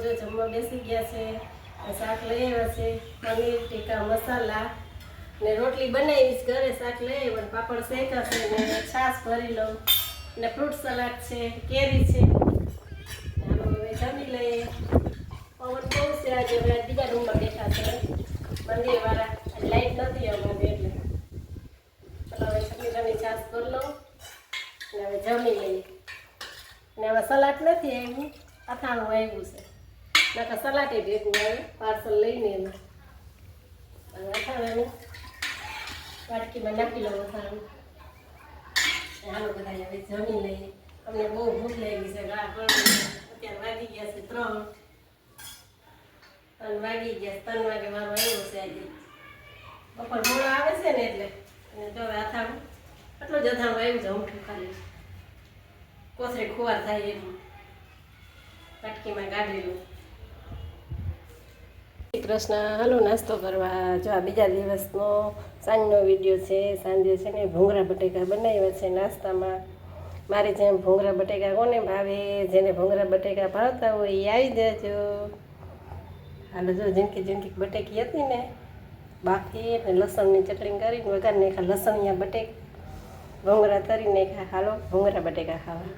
જો જમવા બેસી ગયા છે. શાક લઈ આવ્યા છે, પનીર ટીકા મસાલા ને રોટલી બનાવીશ ઘરે. શાક લઈ આવ્યા, પાપડ શેકા છે ને છાશ ભરી લઉં ને ફ્રૂટ સલાડ છે, કેરી છે. હાલો હવે જમી લઈએ. પવન બહુ છે આજે. હવે બીજા રૂમમાં બેઠા છે મંદિરવાળા. લાઈટ નથી અમારે એટલે હવે ચટણી છાશ ભરી લઉં ને હવે જમી લઈએ. ને હવે સલાડ નથી આવ્યું, અથાણું આવ્યું છે. નકર સલાડ ભેગું આવે પાર્સલ લઈને એમાં. હવે અથાણાનું વાટકીમાં નાખી લઉં અથાણું. હાલો બધા હવે જમી લઈએ. અમને બહુ ભૂખ લાગી છે. અત્યારે વાગી ગયા છે 3 વાગી ગયા. 3 વાગે મારો આવ્યો છે આજે. બપોર મોડો આવે છે ને એટલે તો હવે અથાણું એટલું જ અથાણું આવ્યું છે. ઊંઠું ખાલી કોથળી ખુવાર થાય એટલું વાટકીમાં કાઢેલું. શ્રી કૃષ્ણ. હાલો નાસ્તો કરવા. જો આ બીજા દિવસનો સાંજનો વિડીયો છે. સાંજે છે ને ભૂંગળા બટેકા બનાવ્યા છે નાસ્તામાં. મારી જેમ ભૂંગળા બટેકા કોને ભાવે? જેને ભૂંગળા બટેકા ભાવતા હોય એ આવી જજો. હાલો જો ઝીણકી ઝીણકી બટેકી હતી ને બાફી ને લસણની ચટણી કરીને વઘારી નાખ્યા. લસણિયા બટેકા ભૂંગળા તરી નાખ્યા. હાલો ભૂંગળા બટેકા ખાવા.